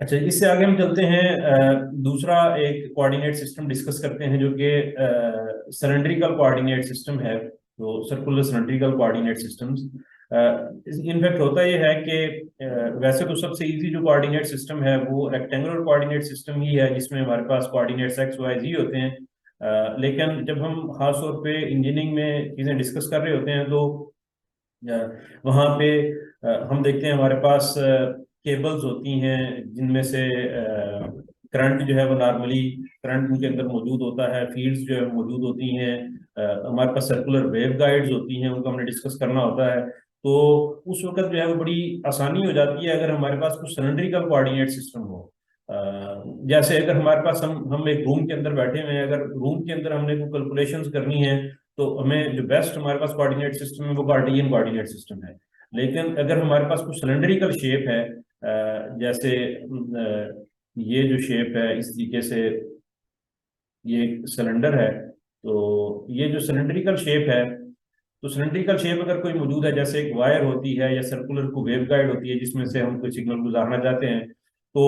अच्छा, इससे आगे हम चलते हैं। दूसरा एक कोऑर्डिनेट सिस्टम डिस्कस करते हैं जो कि सिलेंड्रिकल कोऑर्डिनेट सिस्टम है। तो circular cylindrical coordinate systems, in fact होता यह है कि वैसे तो सबसे इजी जो कोऑर्डिनेट सिस्टम है वो रेक्टेंगुलर कोऑर्डिनेट सिस्टम ही है, जिसमें हमारे पास कोऑर्डिनेट्स एक्स वाई जी होते हैं। लेकिन जब हम खास तौर पे इंजीनियरिंग में चीज़ें डिस्कस कर रहे होते हैं तो वहाँ पे हम देखते हैं हमारे पास केबल्स होती हैं जिनमें से करंट जो है वो नॉर्मली करंट उनके अंदर मौजूद होता है, फील्ड्स जो है मौजूद होती हैं। हमारे पास सर्कुलर वेव गाइड्स होती हैं, उनको हमने डिस्कस करना होता है। तो उस वक्त जो है वो बड़ी आसानी हो जाती है अगर हमारे पास कुछ सिलेंड्रिकल कोऑर्डिनेट सिस्टम हो। अ, जैसे अगर हमारे पास हम एक रूम के अंदर बैठे हुए हैं, अगर रूम के अंदर हमने कोई कैलकुलेशंस करनी है तो हमें जो बेस्ट हमारे पास कोऑर्डिनेट सिस्टम है वो कार्टेशियन कोऑर्डिनेट सिस्टम है। लेकिन अगर हमारे पास कुछ सिलेंड्रिकल शेप है, जैसे ये जो शेप है इस तरीके से, ये एक सिलेंडर है। तो ये जो सिलेंड्रिकल शेप है, तो सिलेंड्रिकल शेप अगर कोई मौजूद है, जैसे एक वायर होती है या सर्कुलर को वेव गाइड होती है जिसमें से हम कोई सिग्नल गुजारना चाहते हैं, तो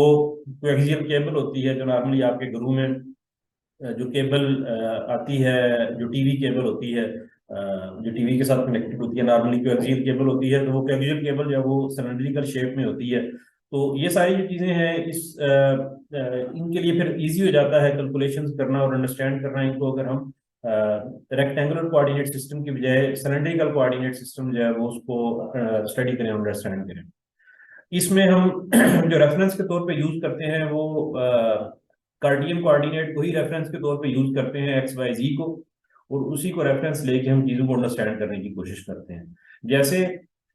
कोएक्सियल केबल होती है जो नॉर्मली आपके घरों में जो केबल आती है, जो टीवी केबल होती है, जो टीवी के साथ कनेक्टेड होती है, नॉर्मली कोएक्सियल केबल होती है, तो वो कोएक्सियल केबल जो है वो सिलेंड्रिकल शेप में होती है। तो ये सारी जो चीजें हैं इनके लिए फिर इजी हो जाता है कैलकुलेशंस करना और अंडरस्टैंड करना इनको, अगर हम रेक्टेंगुलर कोऑर्डिनेट सिस्टम की बजाय सिलेंड्रिकल कोऑर्डिनेट सिस्टम जो है वो उसको स्टडी करें, अंडरस्टैंड करें। इसमें हम जो रेफरेंस के तौर पे यूज करते हैं वो कार्टियन कोऑर्डिनेट को ही रेफरेंस के तौर पे यूज करते हैं, एक्स वाई जी को, और उसी को रेफरेंस लेके हम चीजों को अंडरस्टैंड करने की कोशिश करते हैं। जैसे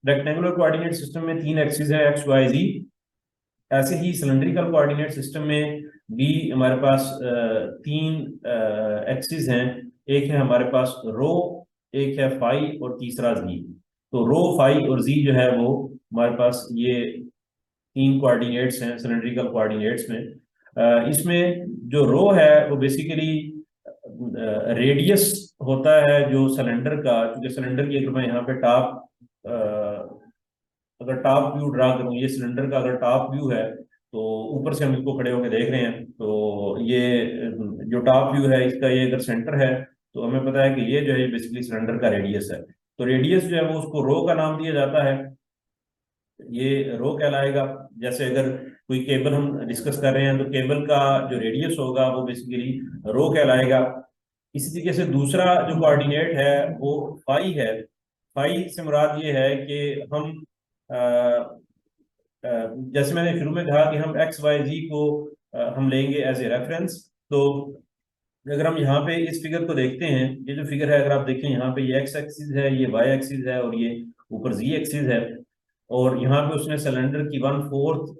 रेक्टेंगुलर कोऑर्डिनेट सिस्टम में तीन एक्सिस है, एक्स वाई जी, ऐसे ही सिलेंड्रिकल कोऑर्डिनेट सिस्टम में भी हमारे पास तीन एक्सिस हैं। एक है हमारे पास रो, एक है फाई और तीसरा जी। तो रो, फाई और जी जो है वो हमारे पास ये तीन कोऑर्डिनेट्स हैं सिलेंड्रिकल कोऑर्डिनेट्स में। इसमें जो रो है वो बेसिकली रेडियस होता है जो सिलेंडर का, क्योंकि सिलेंडर की अगर मैं यहाँ पे टॉप अगर टॉप व्यू ड्रा करूँ, ये सिलेंडर का अगर टॉप व्यू है तो ऊपर से हम इसको खड़े होकर देख रहे हैं, तो ये जो टॉप व्यू है इसका, ये अगर सेंटर है तो हमें पता है कि ये जो है बेसिकली सिलेंडर का रेडियस है। तो रेडियस जो है वो उसको रो का नाम दिया जाता है, ये रो कहलाएगा। जैसे अगर कोई केबल हम डिस्कस कर रहे हैं तो केबल का जो रेडियस होगा वो बेसिकली रो कहलाएगा। इसी तरीके से दूसरा जो कोऑर्डिनेट है वो फाई है। फाई से मुराद ये है कि हम जैसे मैंने शुरू में कहा कि हम एक्स वाई जी को हम लेंगे एज ए रेफरेंस। तो अगर हम यहाँ पे इस फिगर को देखते हैं, ये जो फिगर है अगर आप देखें, यहाँ पे ये एक्स एक्सिस है, ये वाई एक्सिस है और ये ऊपर जी एक्सिस है। और यहाँ पे उसने सिलेंडर की वन फोर्थ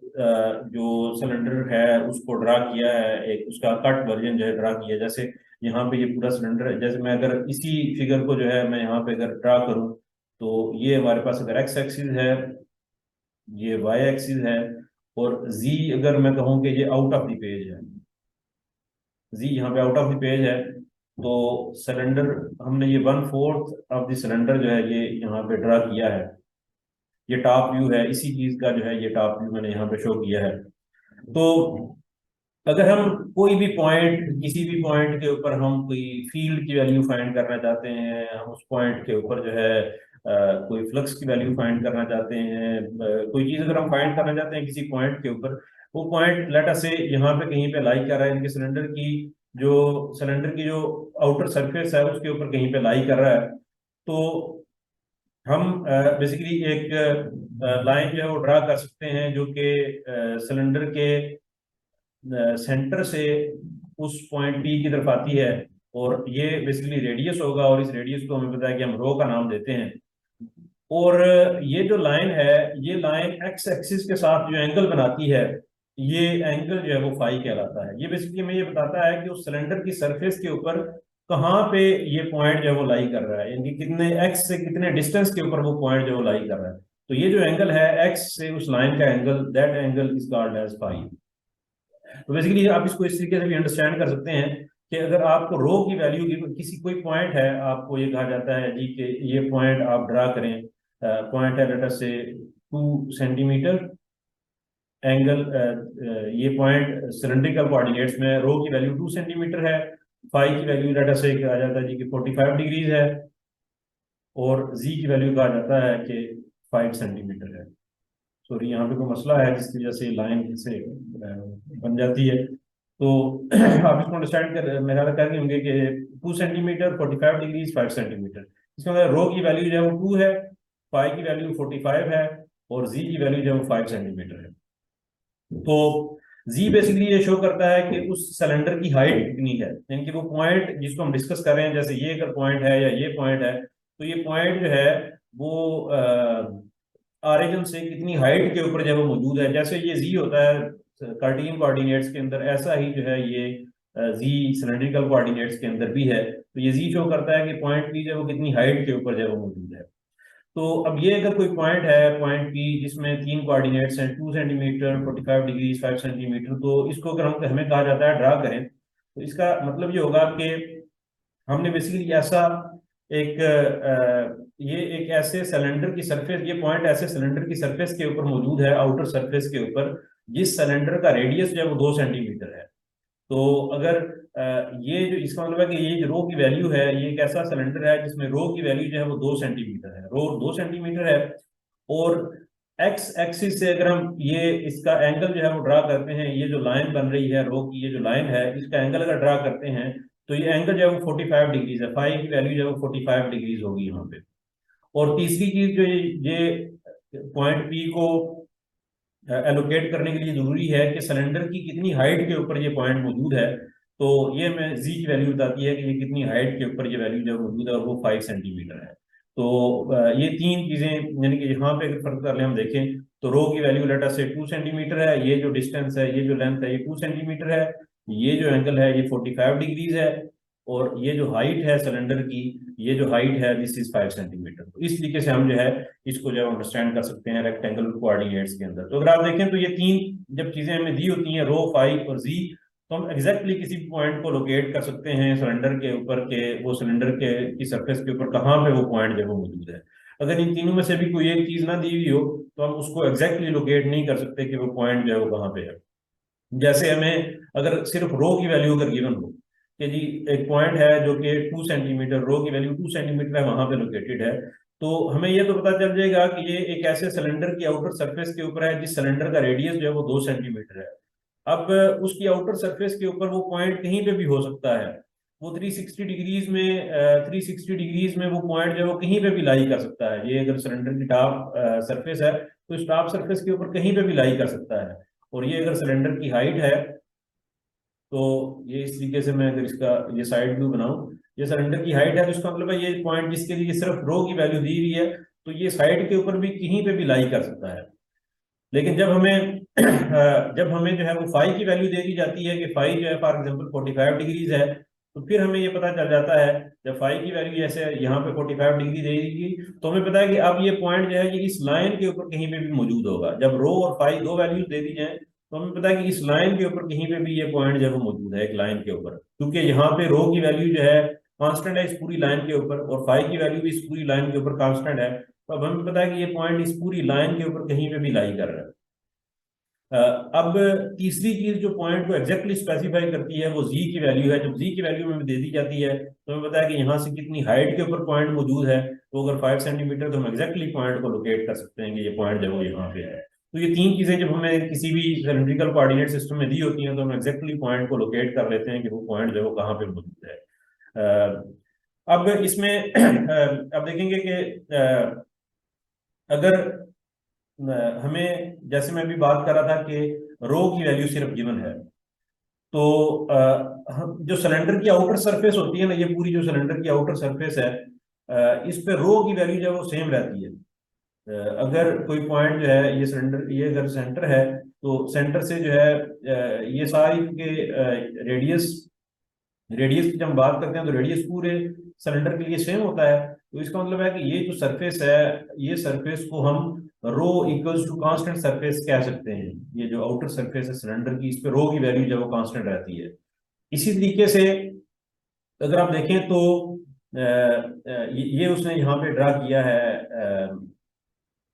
जो सिलेंडर है उसको ड्रा किया है, एक उसका कट वर्जन जो है ड्रा किया है। जैसे यहाँ पे ये पूरा सिलेंडर है, जैसे मैं अगर इसी फिगर को जो है मैं यहाँ पे अगर ड्रा करूँ, तो ये हमारे पास अगर एक्स एक्सिस है, ये वाई एक्सिस है, और जी अगर मैं कहूँ कि ये आउट ऑफ द पेज है, जी यहाँ पे आउट ऑफ द पेज है, तो सिलेंडर हमने ये one fourth of the cylinder जो है ये यहाँ पे ड्रा किया है। ये टॉप व्यू है, इसी चीज का जो है ये टॉप व्यू मैंने यहाँ पे शो किया है। तो अगर हम कोई भी पॉइंट, किसी भी पॉइंट के ऊपर हम कोई फील्ड की वैल्यू फाइंड करना चाहते हैं, हम उस पॉइंट के ऊपर जो है कोई फ्लक्स की वैल्यू फाइंड करना चाहते हैं, कोई चीज अगर हम फाइंड करना चाहते हैं किसी पॉइंट के ऊपर, वो पॉइंट लेट अस से यहाँ पे कहीं पे लाई कर रहा है, इनके सिलेंडर की जो आउटर सरफेस है उसके ऊपर कहीं पे लाई कर रहा है। तो हम बेसिकली एक लाइन जो है वो ड्रा कर सकते हैं जो कि सिलेंडर के सेंटर से उस पॉइंट पी की तरफ आती है, और ये बेसिकली रेडियस होगा, और इस रेडियस को हमें पता है कि हम रो का नाम देते हैं। और ये जो लाइन है, ये लाइन एक्स एक्सिस के साथ जो एंगल बनाती है, ये एंगल जो है वो फाई कहलाता है। ये बेसिकली हमें ये बताता है कि उस सिलेंडर की सरफेस के ऊपर कहाँ पे ये पॉइंट जो है वो लाई कर रहा है, यानी कि कितने एक्स से कितने डिस्टेंस के ऊपर वो पॉइंट जो है वो लाई कर रहा है। तो ये जो एंगल है एक्स से उस लाइन का angle, that angle is called as phi. तो बेसिकली आप इसको इस तरीके से भी अंडरस्टैंड कर सकते हैं कि अगर आपको रो की वैल्यू, किसी कोई पॉइंट है, आपको ये कहा जाता है जी कि ये पॉइंट आप ड्रा करें, पॉइंट है लेट अस से 2 सेंटीमीटर, एंगल ये पॉइंट सिलेंड्रिकल कोऑर्डिनेट्स में रो की वैल्यू 2 सेंटीमीटर है, फाई की वैल्यू लेट अस से आ जाता है जी कि 45 डिग्रीज है, और जी की वैल्यू कहा जाता है कि 5 सेंटीमीटर है। सॉरी यहाँ पे कोई मसला है जिसकी वजह से लाइन से बन जाती है, तो आप इसको अंडरस्टैंड कर मेरा कर रहे होंगे कि 2 सेंटीमीटर 45 डिग्रीज 5 सेंटीमीटर, इसका मतलब रो की वैल्यू जो है वो 2 है, फाई की वैल्यू 45 है, और जी की वैल्यू जो है वो 5 सेंटीमीटर है। तो जी बेसिकली ये शो करता है कि उस सिलेंडर की हाइट कितनी है, यानी कि वो पॉइंट जिसको हम डिस्कस कर रहे हैं, जैसे ये अगर पॉइंट है या ये पॉइंट है, तो ये पॉइंट जो है वो ऑरिजिन से कितनी हाइट के ऊपर जो है वो मौजूद है। जैसे ये जी होता है कार्टेशियन कोऑर्डिनेट्स के अंदर, ऐसा ही जो है ये जी सिलेंड्रिकल कोऑर्डिनेट्स के अंदर भी है। तो ये जी शो करता है कि पॉइंट पी जो है वो कितनी हाइट के ऊपर जो है वो मौजूद है। तो अब ये अगर कोई पॉइंट है पॉइंट पी जिसमें 3 कोऑर्डिनेट्स हैं, 2 सेंटीमीटर 45 डिग्री 5 सेंटीमीटर, तो इसको अगर हम हमें कहा जाता है ड्रा करें, तो इसका मतलब ये होगा कि हमने बेसिकली ऐसा एक ये एक ऐसे सिलेंडर की सरफेस, ये पॉइंट ऐसे सिलेंडर की सरफेस के ऊपर मौजूद है, आउटर सरफेस के ऊपर, जिस सिलेंडर का रेडियस जो है वो 2 सेंटीमीटर है। तो अगर ये जो इसका मतलब है कि ये जो रो की वैल्यू है, ये एक ऐसा सिलेंडर है जिसमें रो की वैल्यू जो है वो 2 सेंटीमीटर है, रो 2 सेंटीमीटर है। और एक्स एक्सिस से अगर हम ये इसका एंगल जो है वो ड्रा करते हैं, ये जो लाइन बन रही है रो की, ये जो लाइन है इसका एंगल अगर ड्रा करते हैं, तो ये एंगल जो है वो 45 डिग्रीज है, फाई की वैल्यू जो है वो 45 डिग्रीज होगी यहाँ पे। और तीसरी चीज जो ये पॉइंट पी को एलोकेट करने के लिए जरूरी है कि सिलेंडर की कितनी हाइट के ऊपर ये पॉइंट मौजूद है। तो ये मैं जी की वैल्यू बताती है कि ये कितनी हाइट के ऊपर ये वैल्यू जो मौजूद है, और वो 5 सेंटीमीटर है। तो ये तीन चीजें, यानी कि यहाँ पे अगर फर्क कर ले हम देखें, तो रो की वैल्यू लेटर से 2 सेंटीमीटर है, ये जो डिस्टेंस है, ये जो लेंथ है, ये 2 सेंटीमीटर है, ये जो एंगल है ये 45 डिग्रीज है, और ये जो हाइट है सिलेंडर की, ये जो हाइट है दिस इज 5 सेंटीमीटर। तो इस तरीके से हम जो है इसको जो है अंडरस्टैंड कर सकते हैं रेक्टेंगुलर कोऑर्डिनेट्स के अंदर। तो अगर आप देखें तो ये तीन जब चीजें हमें दी होती हैं, रो, फाई और जी, तो हम एग्जैक्टली किसी भी पॉइंट को लोकेट कर सकते हैं सिलेंडर के ऊपर के, वो सिलेंडर के की सरफेस के ऊपर कहाँ पे वो पॉइंट जो वो मौजूद है। अगर इन तीनों में से भी कोई एक चीज ना दी हुई हो, तो हम उसको एग्जैक्टली लोकेट नहीं कर सकते कि वो पॉइंट जो है वो कहाँ पे है। जैसे हमें अगर सिर्फ रो की वैल्यू अगर गिवन हो कि जी एक पॉइंट है जो कि 2 सेंटीमीटर, रो की वैल्यू 2 सेंटीमीटर है, वहां पे लोकेटेड है, तो हमें ये तो पता चल जाएगा कि ये एक ऐसे सिलेंडर की आउटर सरफेस के ऊपर है जिस सिलेंडर का रेडियस जो है वो 2 सेंटीमीटर है। अब उसकी आउटर सरफेस के ऊपर वो पॉइंट कहीं पे भी हो सकता है, वो 360 डिग्रीज में 360 डिग्रीज में वो पॉइंट जो है वो कहीं पे भी लाई कर सकता है। ये अगर सिलेंडर की टॉप सरफेस है, तो इस टॉप सरफेस के ऊपर कहीं पे भी लाई कर सकता है। और ये अगर सिलेंडर की हाइट है, तो ये इस तरीके से मैं अगर इसका ये साइड व्यू बनाऊं, ये सिलेंडर की हाइट है, तो इसका मतलब है ये पॉइंट जिसके लिए सिर्फ रो की वैल्यू दी हुई है, तो ये साइड के ऊपर भी कहीं पे भी लाई कर सकता है। लेकिन जब हमें जब हमें जो है वो फाई की वैल्यू दे दी जाती है कि फाई जो है फॉर एग्जांपल 45 डिग्रीज है, तो फिर हमें ये पता चल जाता है, जब फाई की वैल्यू जैसे यहाँ पे 45 डिग्री दे दी, तो हमें पता है कि अब ये पॉइंट जो है ये इस लाइन के ऊपर कहीं पे भी मौजूद होगा। जब रो और फाई दो वैल्यूज दे दी जाए, तो हमें पता है कि इस लाइन के ऊपर कहीं पे भी ये पॉइंट जो है वो मौजूद है, एक लाइन के ऊपर, क्योंकि यहाँ पे रो की वैल्यू जो है कांस्टेंट है इस पूरी लाइन के ऊपर, और फाई की वैल्यू भी इस पूरी लाइन के ऊपर कांस्टेंट है। तो अब हमें पता है कि ये पॉइंट इस पूरी लाइन के ऊपर कहीं पे भी लाई कर रहा है। अब तीसरी चीज जो पॉइंट को एग्जैक्टली स्पेसिफाई करती है वो जी की वैल्यू है। जब जी की वैल्यू हमें दे दी जाती है, तो हमें पता है कि यहाँ से कितनी हाइट के ऊपर पॉइंट मौजूद है, तो अगर 5 सेंटीमीटर, तो हम एग्जैक्टली पॉइंट को लोकेट कर सकते हैं कि ये पॉइंट जो है वो यहाँ पे है। तो ये तीन चीजें जब हमें किसी भी सिलेंड्रिकल कोऑर्डिनेट सिस्टम में दी होती हैं, तो हम एग्जैक्टली पॉइंट को लोकेट कर लेते हैं कि वो पॉइंट जो है वो कहाँ पे मौजूद है। अब इसमें अब देखेंगे कि अगर हमें, जैसे मैं अभी बात कर रहा था कि रो की वैल्यू सिर्फ गिवन है, तो जो सिलेंडर की आउटर सरफेस होती है ना, ये पूरी जो सिलेंडर की आउटर सरफेस है, इस पे रो की वैल्यू जो है वो सेम रहती है। अगर कोई पॉइंट जो है ये सिलेंडर, ये अगर सेंटर है, तो सेंटर से जो है ये सारी के रेडियस रेडियस की जब हम बात करते हैं, तो रेडियस पूरे सिलेंडर के लिए सेम होता है। तो इसका मतलब है कि ये जो सरफेस है, ये सरफेस को हम रो इक्वल्स टू कांस्टेंट सरफेस कह सकते हैं। ये जो आउटर सरफेस है सिलेंडर की, इस पे रो की वैल्यू जो वो कांस्टेंट रहती है। इसी तरीके से अगर आप देखें तो ये उसने यहाँ पे ड्रा किया है,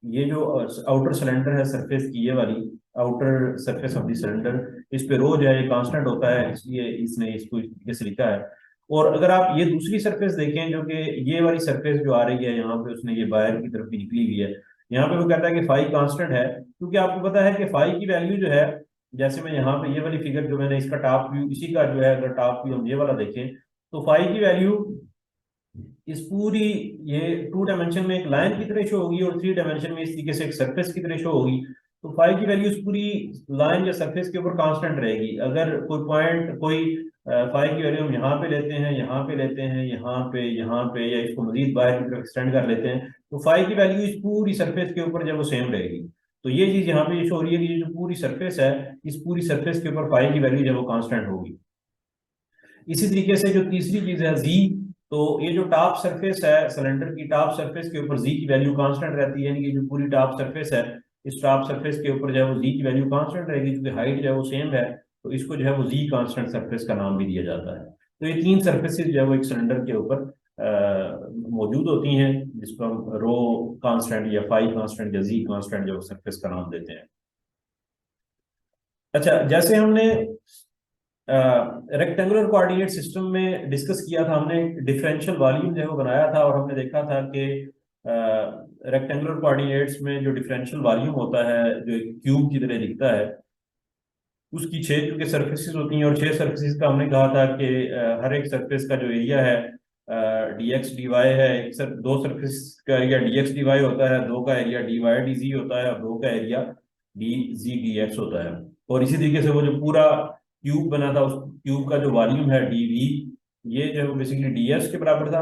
ये जो आउटर सिलेंडर है सरफेस की, ये वाली, outer surface of the cylinder. इस पे रो जो है कांस्टेंट होता है, इसलिए इसने इसको इस तरीके से लिखा है। और अगर आप ये दूसरी सरफेस देखें, जो कि ये वाली सरफेस जो आ रही है यहाँ पे, उसने ये बाहर की तरफ भी निकली हुई है, यहाँ पे वो कहता है कि फाई कांस्टेंट है, क्योंकि आपको पता है कि फाई की वैल्यू जो है, जैसे मैं यहाँ पे ये वाली फिगर जो मैंने इसका टॉप व्यू, इसी का जो है अगर टॉप व्यू हम ये वाला देखें, तो फाई की वैल्यू इस पूरी, ये 2 डायमेंशन में एक लाइन की तरह शो होगी और 3 डायमेंशन में इस तरीके से एक सरफेस की तरह शो होगी। तो फाई की वैल्यू इस पूरी लाइन या सरफेस के ऊपर कांस्टेंट रहेगी। अगर कोई पॉइंट, कोई फाई की वैल्यू हम यहाँ पे लेते हैं, यहाँ पे लेते हैं, यहाँ पे, या इसको मजीद बाहर की तरफ एक्सटेंड कर लेते हैं, तो फाई की वैल्यू इस पूरी सरफेस के ऊपर जब वो सेम रहेगी। तो ये चीज यहाँ पे शो हो रही है कि ये जो पूरी सरफेस है, इस पूरी सरफेस के ऊपर फाई की वैल्यू जब वो कांस्टेंट होगी। इसी तरीके से जो तीसरी चीज है जी, तो ये जो टॉप सरफेस है सिलेंडर की, टॉप सरफेस के ऊपर जी की वैल्यू कांस्टेंट रहती है, यानी कि जो पूरी टॉप सरफेस है, इस टॉप सरफेस के ऊपर जो है वो जी की वैल्यू कांस्टेंट रहेगी, क्योंकि हाइट जो है वो सेम है, तो इसको जो है वो जी कांस्टेंट सरफेस का नाम भी दिया जाता है। तो ये तीन सरफेसेस जो है वो एक सिलेंडर के ऊपर मौजूद होती हैं, जिसको हम रो कांस्टेंट या फाई कांस्टेंट या जी कांस्टेंट जो सरफेस का नाम देते हैं। अच्छा, जैसे हमने रेक्टेंगुलर कोऑर्डिनेट सिस्टम में डिस्कस किया था, हमने डिफरेंशियल वॉल्यूम जो है वो बनाया था, और हमने देखा था कि रेक्टेंगुलर कोऑर्डिनेट्स में जो डिफरेंशियल वॉल्यूम होता है, जो एक क्यूब की तरह दिखता है, उसकी 6 सरफेसेस होती हैं, और 6 सरफेसेस का हमने कहा था कि हर एक सरफेस का जो एरिया है डी एक्स डी वाई है। दो सरफेस का area d x d y होता है, दो का area d y d z होता है, और दो का area d z d x होता है। और इसी तरीके से वो जो पूरा क्यूब बना था, उस क्यूब का जो वॉल्यूम है डी वी, ये जो है वो बेसिकली डी एस के बराबर था।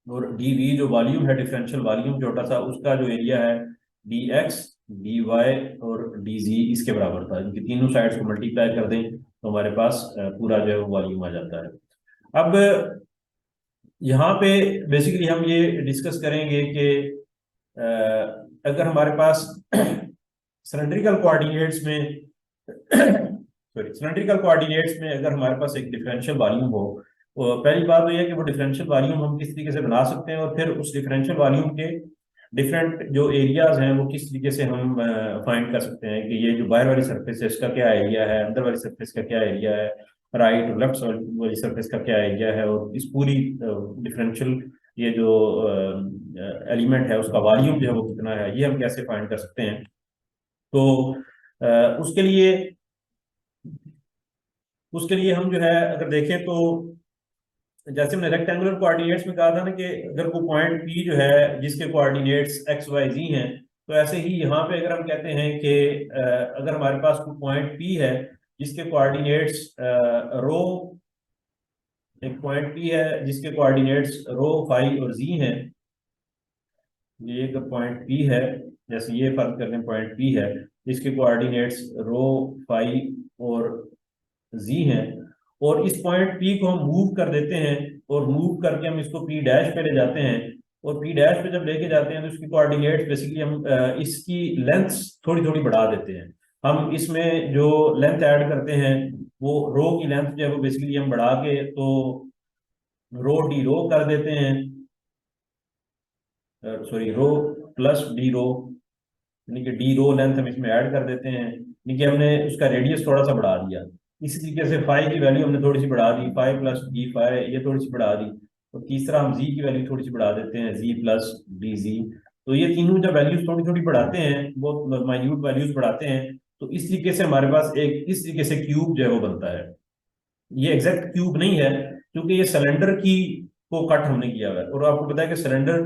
और डी वी जो वॉल्यूम है, डिफरेंशियल वॉल्यूम छोटा सा, उसका जो एरिया है डी एक्स डी वाई और डी जी, इसके बराबर था। इनकी तीनों साइड्स को मल्टीप्लाई कर दें तो हमारे पास पूरा जो है वो वॉल्यूम आ जाता है। अब यहाँ पे बेसिकली हम ये डिस्कस करेंगे कि अगर हमारे पास सिलेंड्रिकल कोऑर्डिनेट्स में सॉरी, सिलेंड्रिकल कोऑर्डिनेट्स में अगर हमारे पास एक डिफरेंशियल वॉल्यूम हो, तो पहली बात तो यह है कि वो डिफरेंशियल वॉल्यूम हम किस तरीके से बना सकते हैं, और फिर उस डिफरेंशियल वॉल्यूम के डिफरेंट जो एरियाज हैं वो किस तरीके से हम फाइंड कर सकते हैं कि ये जो बाहर वाली सरफेस है इसका क्या एरिया है, अंदर वाली सरफेस का क्या एरिया है, राइट और लेफ्ट वाली सरफेस का क्या एरिया है, और इस पूरी डिफरेंशियल ये जो एलिमेंट है उसका वॉल्यूम जो है वो कितना है, ये हम कैसे फाइंड कर सकते हैं। तो उसके लिए हम जो है अगर देखें तो, जैसे हमने रेक्टेंगुलर कोऑर्डिनेट्स में कहा था ना कि अगर कोई पॉइंट पी जो है जिसके कोऑर्डिनेट्स एक्स वाई जी हैं, तो ऐसे ही यहाँ पे अगर हम कहते हैं कि अगर हमारे पास कोई पॉइंट पी है जिसके कोऑर्डिनेट्स रो, एक पॉइंट पी है जिसके कोऑर्डिनेट्स रो फाई और जी हैं, ये एक पॉइंट पी है, जैसे ये फर्क करते हैं, पॉइंट पी है जिसके कोऑर्डिनेट्स रो फाई और जी हैं, और इस पॉइंट पी को हम मूव कर देते हैं, और मूव करके हम इसको पी डैश पे ले जाते हैं, और पी डैश पे जब लेके जाते हैं तो इसकी कोऑर्डिनेट्स बेसिकली हम इसकी लेंथ थोड़ी थोड़ी बढ़ा देते हैं। हम इसमें जो लेंथ ऐड करते हैं वो रो की लेंथ जो है वो बेसिकली हम बढ़ा के, तो रो डी रो कर देते हैं, सॉरी रो प्लस डी रो, यानी कि डी रो लेंथ हम इसमें ऐड कर देते हैं, यानी कि हमने उसका रेडियस थोड़ा सा बढ़ा दिया। इसी तरीके से फाई की वैल्यू हमने थोड़ी सी बढ़ा दी, फाई प्लस डी फाई, ये थोड़ी सी बढ़ा दी। और तीसरा हम जी की वैल्यू थोड़ी सी बढ़ा देते हैं, जी प्लस डी जी। तो ये तीनों जब वैल्यूज थोड़ी थोड़ी बढ़ाते हैं, बहुत माइन्यूट वैल्यूज बढ़ाते हैं, तो इस तरीके से हमारे पास एक इस तरीके से क्यूब जो है वो बनता है। ये एग्जैक्ट क्यूब नहीं है, क्योंकि ये सिलेंडर की को कट हमने किया हुआ है, और आपको पता है कि सिलेंडर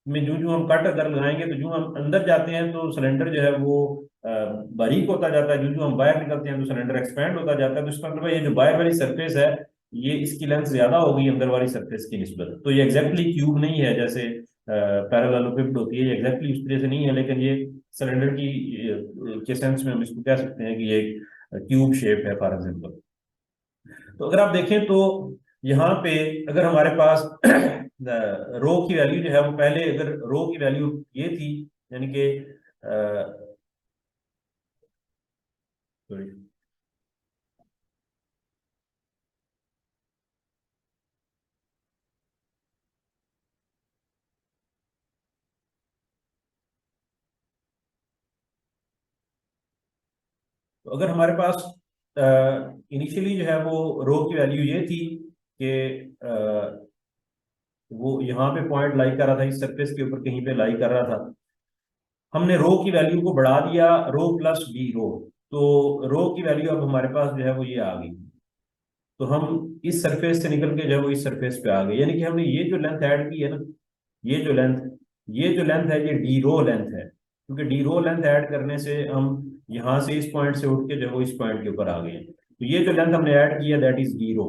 में जो जो हम कट अगर लगाएंगे तो जो हम अंदर जाते हैं तो सिलेंडर जो है वो बारीक होता जाता है, जो जो हम बाहर निकलते हैं तो सिलेंडर एक्सपैंड होता जाता है। तो इसका मतलब ये जो बाहर वाली सरफेस है, ये इसकी लेंथ ज्यादा होगी अंदर वाली सरफेस की निस्बत। तो ये एग्जैक्टली क्यूब नहीं है, जैसे पैरेललोपिड होती है, ये एग्जैक्टली उस तरह से नहीं है, लेकिन ये सिलेंडर की के सेंस में हम इसको कह सकते हैं कि ये क्यूब शेप है फॉर एग्जाम्पल। तो अगर आप देखें तो यहाँ पे अगर हमारे पास रो की वैल्यू जो है वो, पहले अगर रो की वैल्यू ये थी, यानी कि सॉरी, तो अगर हमारे पास इनिशियली जो है वो रो की वैल्यू ये थी कि वो यहाँ पे पॉइंट लाई कर रहा था, इस सरफेस के ऊपर कहीं पे लाई कर रहा था, हमने रो की वैल्यू को बढ़ा दिया, रो प्लस बी रो, तो रो की वैल्यू अब हमारे पास जो है वो ये आ गई। तो हम इस सरफेस से निकल के जो है वो इस सरफेस पे आ गए, यानी कि हमने ये जो लेंथ ऐड की है ना, ये जो लेंथ है ये डी रो लेंथ है, क्योंकि डी रो लेंथ ऐड करने से हम यहाँ से इस पॉइंट से उठ के जो है वो इस पॉइंट के ऊपर आ गए हैं। तो ये जो लेंथ हमने ऐड की है दैट इज डी रो।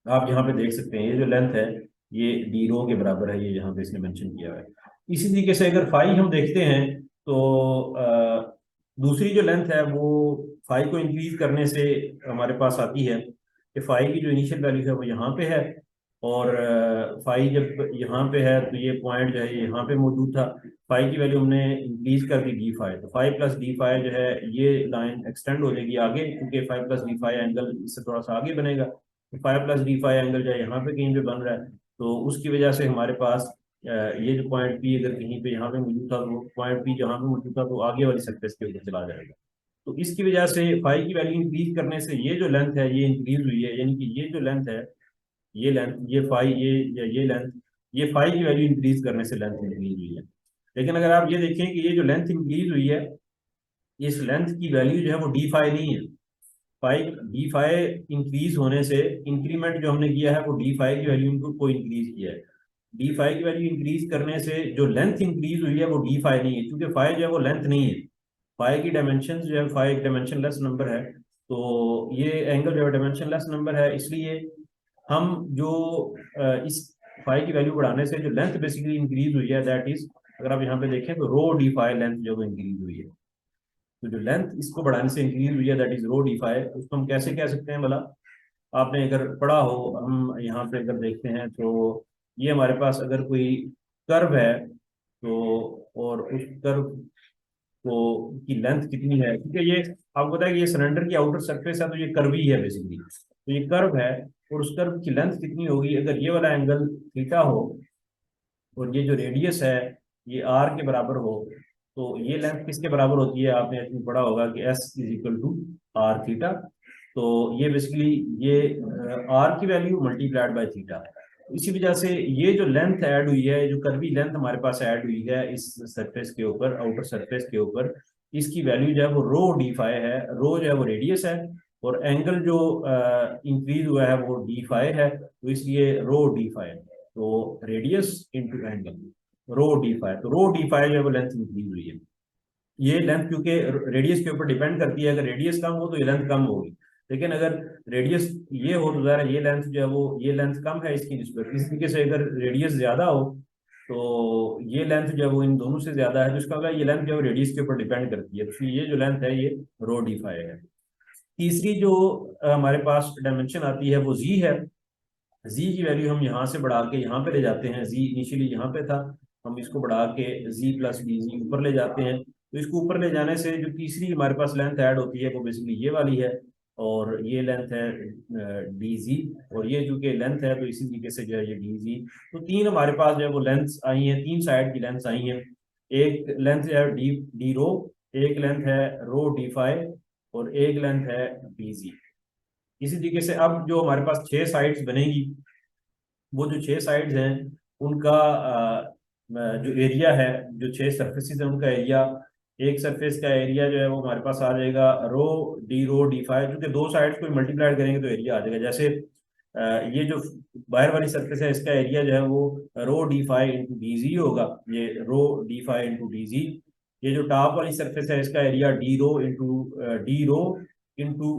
आप यहाँ पे देख सकते हैं ये जो लेंथ है ये डी रो के बराबर है, ये यहाँ पे इसने मेंशन किया हुआ है। इसी तरीके से अगर फाई हम देखते हैं तो दूसरी जो लेंथ है वो फाई को इंक्रीज करने से हमारे पास आती है कि फाई की जो इनिशियल वैल्यू है वो यहाँ पे है, और फाई जब यहाँ पे है तो ये पॉइंट जो है ये यहाँ पे मौजूद था। फाई की वैल्यू हमने इंक्रीज कर दी डी फाई, तो फाई प्लस डी फाई जो है ये लाइन एक्सटेंड हो जाएगी आगे, क्योंकि phi plus d phi angle इससे थोड़ा सा आगे बनेगा। तो five plus d phi angle जो है यहाँ पे कहीं पे बन रहा है, तो उसकी वजह से हमारे पास ये जो पॉइंट पी अगर कहीं पे यहाँ पे मौजूद था तो पॉइंट पी जहाँ पे मौजूद था तो आगे वाली सरफेस के ऊपर चला जाएगा। तो इसकी वजह से फाई की वैल्यू इंक्रीज करने से ये जो लेंथ है ये इंक्रीज हुई है, यानी कि ये जो लेंथ है ये लेंथ ये फाई ये लेंथ ये फाई की वैल्यू इंक्रीज करने से लेंथ इंक्रीज हुई है। लेकिन अगर आप ये देखें कि ये जो लेंथ इंक्रीज हुई है इस लेंथ की वैल्यू जो है वो डी फाई नहीं है। फाई डी फाई इंक्रीज होने से इंक्रीमेंट जो हमने किया है वो डी फाई की वैल्यू को इंक्रीज किया है। डी फाई की वैल्यू इंक्रीज करने से जो लेंथ इंक्रीज हुई है वो डी फाई नहीं है, क्योंकि फाई जो है वो लेंथ नहीं है। फाई की डायमेंशन जो है फाई एक डायमेंशनलेस नंबर है, तो ये एंगल जो है डायमेंशनलेस नंबर है, इसलिए हम जो इस फाई की वैल्यू बढ़ाने से जो लेंथ बेसिकली इंक्रीज हुई है दैट इज, अगर आप यहाँ पे देखें तो रो डी फाई लेंथ जो वो इंक्रीज हुई है। तो जो लेंथ इसको बढ़ाने से इंक्रीज हुई है that is rho d phi. उसको हम कैसे कह सकते हैं भला, आपने अगर पढ़ा हो, हम यहाँ पे अगर देखते हैं तो ये हमारे पास अगर कोई कर्व है तो, और उस कर्व को की लेंथ कितनी है, क्योंकि ये आपको पता है कि ये सिलेंडर की आउटर सरफेस है तो ये कर्व ही है बेसिकली, तो ये कर्व है और उस कर्व की लेंथ कितनी होगी, अगर ये वाला एंगल थीटा हो और ये जो रेडियस है ये आर के बराबर हो, तो ये लेंथ किसके बराबर होती है, आपने इसमें पढ़ा होगा कि s is equal to r theta. तो ये बेसिकली ये आर की वैल्यू मल्टीप्लाइड बाय थीटा। इसी वजह से ये जो लेंथ ऐड हुई है, जो कर्वी लेंथ हमारे पास ऐड हुई है इस सरफेस के ऊपर, आउटर सरफेस के ऊपर, इसकी वैल्यू जो है वो रो डी फाई है। रो जो है वो रेडियस है और एंगल जो इंक्रीज हुआ है वो डी फाई है, तो इसलिए रो डी फाई। तो रेडियस इंटू एंगल रो डी फाई, तो रो डी फाई जो है वो लेंथ इंक्रीज हुई है। ये लेंथ क्योंकि रेडियस के ऊपर डिपेंड करती है, अगर रेडियस कम हो तो ये लेंथ कम होगी, लेकिन अगर रेडियस ये हो तो ज़रा ये लेंथ जो है वो ये लेंथ कम है इसकी निस्बत। इस तरीके से अगर रेडियस ज्यादा हो तो ये लेंथ जो है वो इन दोनों से ज्यादा है, तो इसका मतलब ये लेंथ जो है रेडियस के ऊपर डिपेंड करती है, तो ये जो लेंथ है ये रो डी फाई है। तीसरी जो हमारे पास डायमेंशन आती है वो जी है। जी की वैल्यू हम यहाँ से बढ़ा के यहाँ पे ले जाते हैं, जी इनिशियली यहाँ पे था, हम इसको बढ़ा के जी प्लस डी जी ऊपर ले जाते हैं। तो इसको ऊपर ले जाने से जो तीसरी हमारे पास लेंथ ऐड होती है वो बेसिकली ये वाली है, और ये लेंथ है डी जी, और ये जो कि लेंथ है तो इसी तरीके से जो है ये डी जी। तो तीन हमारे पास जो है वो लेंथ आई हैं, तीन साइड की लेंथ आई हैं। एक लेंथ है डी डी रो, एक लेंथ है रो डी फाई, और एक लेंथ है डी जी। इसी तरीके से अब जो हमारे पास 6 साइड्स बनेगी, वो जो 6 साइड्स हैं उनका जो एरिया है, जो 6 सरफेसेस है उनका एरिया, एक सरफेस का एरिया जो है वो हमारे पास आ जाएगा रो डी फाइव, क्योंकि दो साइड्स को मल्टीप्लाई करेंगे तो एरिया आ जाएगा। जैसे ये जो बाहर वाली सरफेस है इसका एरिया जो है वो rho D phi into D Z होगा, ये rho D phi into D Z. ये जो टॉप वाली सरफेस है इसका area D rho into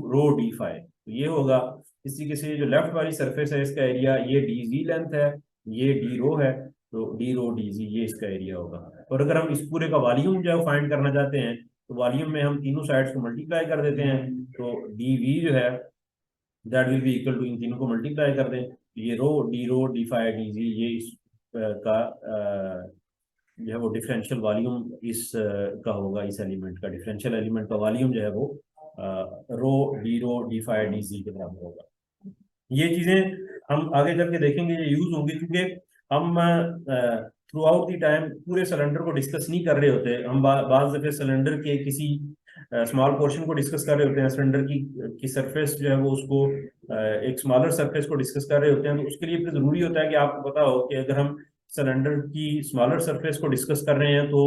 rho D phi, तो ये होगा। इस तरीके से जो लेफ्ट वाली सरफेस है इसका एरिया ये डी जी लेंथ है, ये डी रो है, तो डी रो डी जी ये इसका एरिया होगा। और अगर हम इस पूरे का वॉल्यूम जो है फाइंड करना चाहते हैं तो वॉल्यूम में हम तीनों साइड्स को मल्टीप्लाई कर देते हैं, तो डी वी जो है that will be equal to, इन तीनों को मल्टीप्लाई कर दें, ये rho D phi D Z, ये इस का जो है वो डिफरेंशियल वॉल्यूम इस का होगा, इस एलिमेंट का डिफरेंशियल एलिमेंट का वॉल्यूम जो है वो रो डी फाइव डी जी के बराबर होगा। ये चीजें हम आगे चल के देखेंगे, ये यूज होंगी, क्योंकि हम थ्रू आउट दी टाइम पूरे सिलेंडर को डिस्कस नहीं कर रहे होते। हम बाज दफे सिलेंडर के किसी स्मॉल पोर्शन को डिस्कस कर रहे होते हैं, सिलेंडर की सरफेस जो है वो उसको एक स्मॉलर सरफेस को डिस्कस कर रहे होते हैं, तो उसके लिए फिर जरूरी होता है कि आपको पता हो कि अगर हम सिलेंडर की स्मॉलर सरफेस को डिस्कस कर रहे हैं तो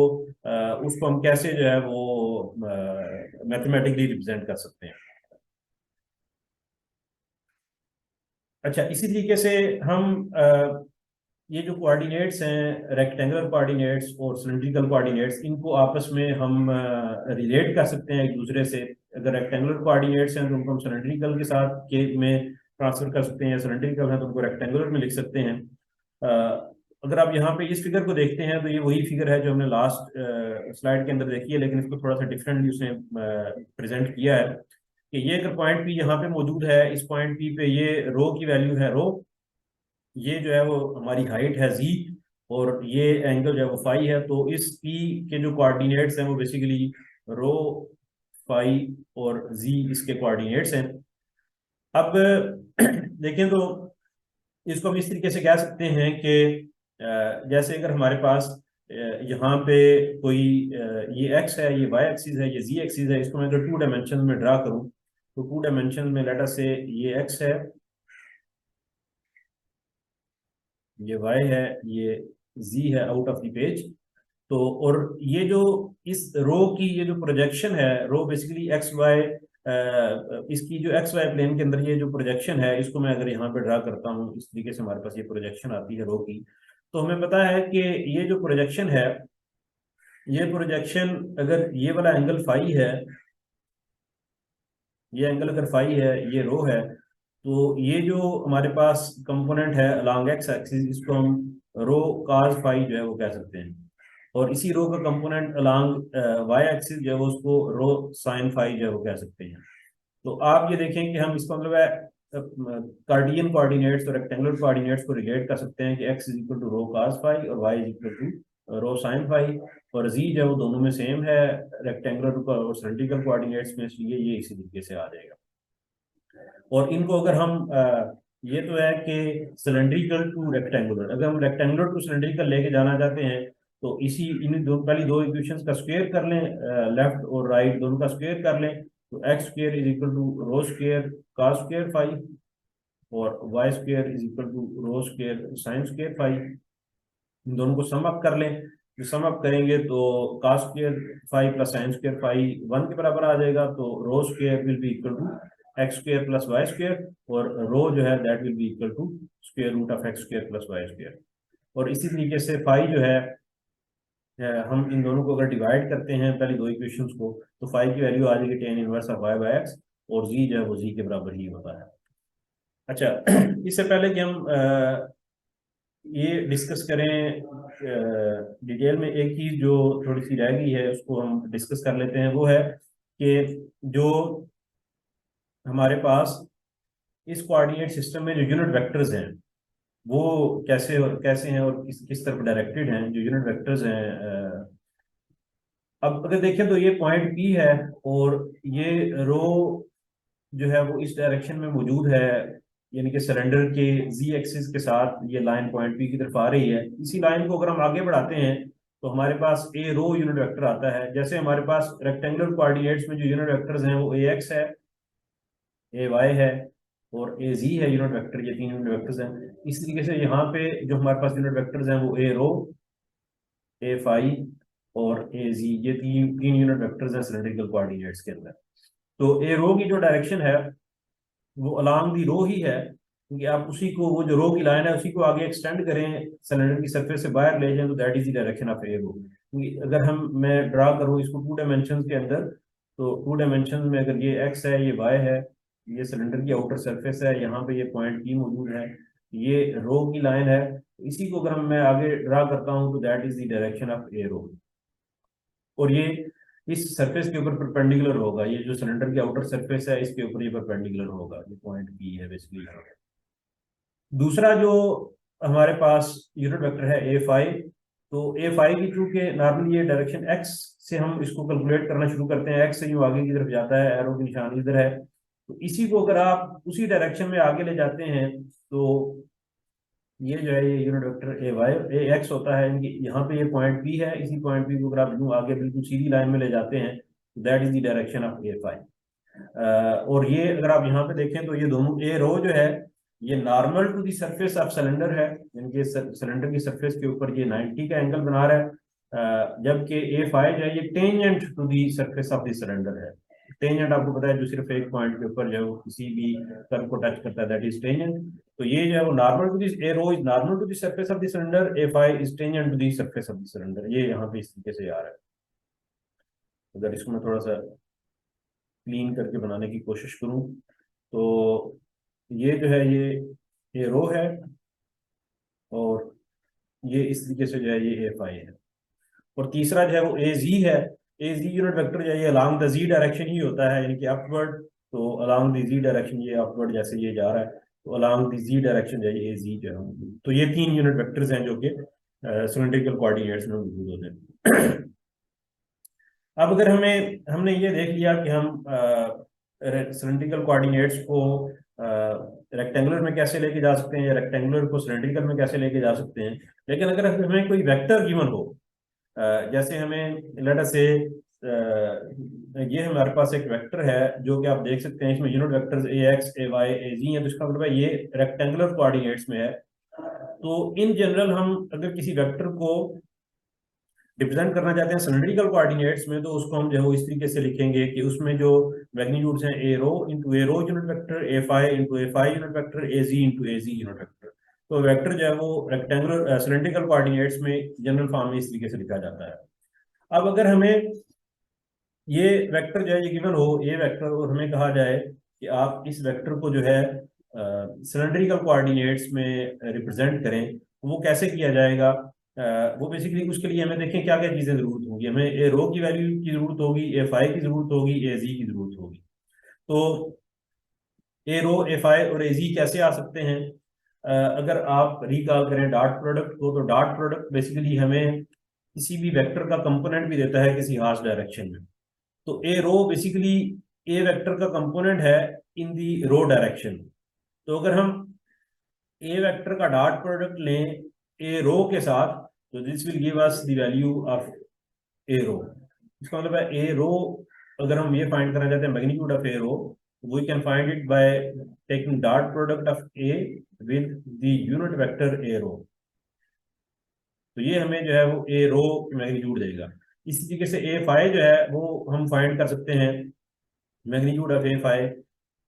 उसको हम कैसे जो है वो मैथमेटिकली रिप्रेजेंट कर सकते हैं। अच्छा, इसी तरीके से हम ये जो कोऑर्डिनेट्स हैं, रेक्टेंगुलर कोऑर्डिनेट्स और सिलिंड्रिकल कोऑर्डिनेट्स, इनको आपस में हम रिलेट कर सकते हैं एक दूसरे से। अगर रेक्टेंगुलर कोऑर्डिनेट्स हैं तो उनको हम सिलिंड्रिकल के साथ के में ट्रांसफर कर सकते हैं, सिलिंड्रिकल है तो उनको रेक्टेंगुलर में लिख सकते हैं। अगर आप यहाँ पे इस फिगर को देखते हैं तो ये वही फिगर है जो हमने लास्ट स्लाइड के अंदर देखी है, लेकिन इसको थोड़ा सा डिफरेंटली उसने प्रेजेंट किया है कि ये अगर पॉइंट पी यहाँ पे मौजूद है, इस पॉइंट पी पे ये रो की वैल्यू है रो, ये जो है वो हमारी हाइट है जी, और ये एंगल जो है वो फाई है। तो इस पी के जो कोऑर्डिनेट्स हैं वो बेसिकली रो, फाई और जी इसके कोऑर्डिनेट्स हैं। अब देखें तो इसको हम इस तरीके से कह सकते हैं कि जैसे अगर हमारे पास यहाँ पे कोई ये एक्स है, ये वाई एक्सिस है, ये जी एक्सिस है, इसको मैं अगर 2 डायमेंशन में ड्रा करूँ तो 2 डायमेंशन में लेट अस से ये एक्स है, ये वाई है, ये जी है आउट ऑफ द पेज। तो और ये जो इस रो की ये जो प्रोजेक्शन है, रो बेसिकली एक्स वाई, इसकी जो एक्स वाई प्लेन के अंदर ये जो प्रोजेक्शन है, इसको मैं अगर यहाँ पे ड्रा करता हूँ इस तरीके से, हमारे पास ये प्रोजेक्शन आती है रो की। तो हमें पता है कि ये जो प्रोजेक्शन है, ये प्रोजेक्शन अगर ये वाला एंगल फाई है, ये एंगल अगर फाई है, ये रो है, तो ये जो हमारे पास कंपोनेंट है अलॉन्ग एक्स एक्सिस, इसको हम रो काज फाई जो है वो कह सकते हैं। और इसी रो का कंपोनेंट अलॉन्ग वाई एक्सिस जो है वो उसको रो साइन फाई जो है वो कह सकते हैं। तो आप ये देखें कि हम इसको मतलब है कार्डियन कोऑर्डिनेट्स और रेक्टेंगुलर कोऑर्डिनेट्स को रिलेट कर सकते हैं कि x is equal to rho cos phi और y is equal to rho sine phi, और z जो है वो दोनों में सेम है रेक्टेंगुलर और सिलिंड्रिकल कोऑर्डिनेट्स में, इसलिए ये इसी तरीके से आ जाएगा। और इनको अगर हम ये तो है कि सिलेंड्रिकल टू रेक्टेंगुलर, अगर हम रेक्टेंगुलर टू सिलेंड्रिकल लेके जाना चाहते हैं तो इसी इन दो पहली दो इक्वेशंस का स्क्वायर कर लें, लेफ्ट और राइट दोनों का स्क्वायर कर लें, तो X square is equal to rho square cos square phi और Y square is equal to rho square sin square phi. इन दोनों को सम अप कर लें, जो सम अप करेंगे तो cos square phi plus sin square phi 1 के बराबर आ जाएगा, तो rho square will be equal to X square plus Y square, और रो जो है that will be equal to square root of X square plus Y square. और इसी तरीके से फाई जो है हम इन दोनों को अगर डिवाइड करते हैं पहले दो इक्वेशंस को, तो फाई की वैल्यू आ जाएगी tan inverse of y by x, और जी जो है वो जी के बराबर ही होता है। अच्छा, इससे पहले कि हम ये डिस्कस करें डिटेल में, एक चीज जो थोड़ी सी रह गई है उसको हम डिस्कस कर लेते हैं, वो है कि जो हमारे पास इस कोऑर्डिनेट सिस्टम में जो यूनिट वेक्टर्स हैं वो कैसे कैसे हैं और किस तरफ डायरेक्टेड हैं। जो यूनिट वेक्टर्स हैं, अब अगर देखें तो ये पॉइंट पी है और ये रो जो है वो इस डायरेक्शन में मौजूद है, यानी कि सिलेंडर के जी एक्सिस के साथ ये लाइन पॉइंट पी की तरफ आ रही है। इसी लाइन को अगर हम आगे बढ़ाते हैं तो हमारे पास ए रो यूनिट वेक्टर आता है। जैसे हमारे पास रेक्टेंगुलर कोऑर्डिनेट्स में जो यूनिट वेक्टर्स हैं वो ए एक्स है, ए वाई है और ए जी है यूनिट वेक्टर, ये 3 यूनिट वेक्टर्स हैं। इस तरीके से यहाँ पे जो हमारे पास यूनिट वेक्टर्स हैं वो ए रो, ए फाई और ए जी, ये तीन यूनिट वेक्टर्स हैं सिलेंड्रिकल कोऑर्डिनेट्स के अंदर। तो ए रो की जो डायरेक्शन है वो अलोंग दी रो ही है, क्योंकि आप उसी को, वो जो रो की लाइन है उसी को आगे एक्सटेंड करें, सिलेंडर की सरफेस से बाहर ले जाएं, तो that is the direction of A rho. क्योंकि अगर मैं ड्रा करूं इसको 2 डायमेंशन के अंदर, तो 2 डायमेंशन में अगर ये एक्स है, ये वाई है, ये सिलेंडर की आउटर सरफेस है, यहाँ पे ये पॉइंट पी मौजूद है, ये रो की लाइन है, इसी को अगर मैं आगे ड्रा करता हूँ तो that is the direction of A rho. और ये इस सरफेस के ऊपर परपेंडिकुलर होगा, ये जो सिलेंडर की आउटर सरफेस है इसके ऊपर ये परपेंडिकुलर होगा, ये पॉइंट बी है बेसिकली। दूसरा जो हमारे पास यूनिट वेक्टर है ए फाइव, तो ए फाइव की चूंकि नॉर्मली ये डायरेक्शन एक्स से हम इसको कैलकुलेट करना शुरू करते हैं, एक्स से यूं आगे की तरफ जाता है, एरो की निशानी इधर है, तो इसी को अगर आप उसी डायरेक्शन में आगे ले जाते हैं तो ये जो है ये unit vector a Y a x होता है। इनकी यहाँ पे ये पॉइंट पी है, इसी पॉइंट पी को अगर आप यूं आगे बिल्कुल सीधी लाइन में ले जाते हैं that is the direction of a phi. और ये अगर आप यहाँ पे देखें तो ये दोनों ए रो जो है ये normal to the surface of cylinder है, यानी कि सिलेंडर की सरफेस के ऊपर ये 90 का एंगल बना रहा है, जबकि ए फाई जो है ये tangent to the surface of the cylinder है। टेंजेंट आपको पता है जो सिर्फ एक पॉइंट के ऊपर जो किसी भी कर्व को टच करता है, दैट इज टेंजेंट। तो ये जो है वो normal to this, a rho is normal to the surface of the cylinder, a phi is tangent to the surface of the cylinder. ये यहाँ पे इस तरीके से आ रहा है। अगर इसको मैं थोड़ा सा क्लीन करके बनाने की कोशिश करूं तो ये जो है ये रो है और ये इस तरीके से जो है ये ए फाई है। और तीसरा जो है वो ए जी है। ए जी यूनिट वेक्टर जो है ये अलोंग द जी डायरेक्शन ही होता है, यानी कि अपवर्ड। तो अलोंग द जी डायरेक्शन ये अपवर्ड जैसे ये जा रहा है, तो अलोंग द जी डायरेक्शन जो है ये जी जो है। तो ये 3 यूनिट वेक्टर्स हैं जो कि सिलेंड्रिकल कोऑर्डिनेट्स में मौजूद होते हैं। अब अगर हमने ये देख लिया कि हम सिलेंड्रिकल कोऑर्डिनेट्स को रेक्टेंगुलर में कैसे लेके जा सकते हैं या रेक्टेंगुलर को सिलेंड्रिकल में कैसे लेके जा सकते हैं, लेकिन अगर हमें कोई वेक्टर गिवन हो, जैसे हमें लेट अस से ये हमारे पास एक वेक्टर है जो कि आप देख सकते हैं इसमें unit vectors A X A Y A Z है, तो इसका मतलब है ये रेक्टेंगुलर कोऑर्डिनेट्स में है। तो इन जनरल हम अगर किसी वेक्टर को रिप्रेजेंट करना चाहते हैं सिलेंड्रिकल कोऑर्डिनेट्स में, तो उसको हम जो है इस तरीके से लिखेंगे कि उसमें जो मैग्नीट्यूड्स हैं ए rho unit vector, A phi unit vector, A Z unit vector. तो वेक्टर जो है वो रेक्टेंगुलर सिलेंड्रिकल कोऑर्डिनेट्स में जनरल फॉर्म में इस तरीके से लिखा जाता है। अब अगर हमें ये वेक्टर जो है ये गिवन हो ए वेक्टर और हमें कहा जाए कि आप इस वेक्टर को जो है सिलेंड्रिकल कोऑर्डिनेट्स में रिप्रेजेंट करें, वो कैसे किया जाएगा? वो बेसिकली उसके लिए हमें देखें क्या क्या चीजें जरूरत होगी। हमें ए रो की वैल्यू की जरूरत होगी, ए फाई की जरूरत होगी, ए जी की जरूरत होगी। तो ए रो ए फाई और ए जी कैसे आ सकते हैं? अगर आप रिकॉल करें डॉट प्रोडक्ट को, तो डॉट प्रोडक्ट बेसिकली हमें किसी भी वेक्टर का कंपोनेंट भी देता है किसी खास डायरेक्शन में। तो A rho basically A vector का कंपोनेंट है इन दी रो डायरेक्शन। तो अगर हम ए वेक्टर का डॉट प्रोडक्ट लें ए रो के साथ, तो this will give us the value of A rho. इसका मतलब है ए रो, अगर हम ये फाइंड करना चाहते हैं magnitude of A rho, we can find it by taking dot product of A with the unit vector A rho. तो ये हमें जो है वो ए रो मैग्नीट्यूड देगा। इसी तरीके से ए फाई जो है वो हम फाइंड कर सकते हैं magnitude of a phi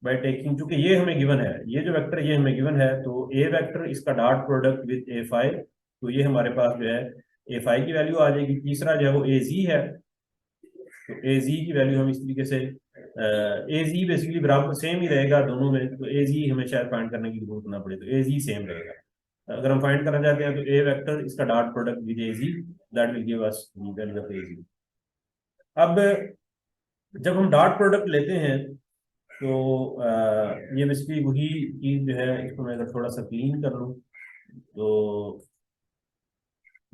by taking, चूंकि ये हमें गिवन है, ये जो वेक्टर ये हमें गिवन है, तो ए वेक्टर इसका dot product with A phi, तो ये हमारे पास जो है ए फाई की वैल्यू आ जाएगी। तीसरा जो है वो ए जी है, तो ए जी की वैल्यू हम इस तरीके से ए जी बेसिकली बराबर सेम ही रहेगा दोनों में, तो ए जी हमें शायद फाइंड करने की जरूरत ना पड़े, तो ए जी सेम रहेगा। अगर हम फाइंड करना चाहते हैं तो ए वेक्टर इसका dot product with A Z, that will give us the value of A Z. अब जब हम डॉट प्रोडक्ट लेते हैं तो ये बेसिकली वही चीज जो है, इसको मैं अगर थोड़ा सा क्लीन कर लूँ तो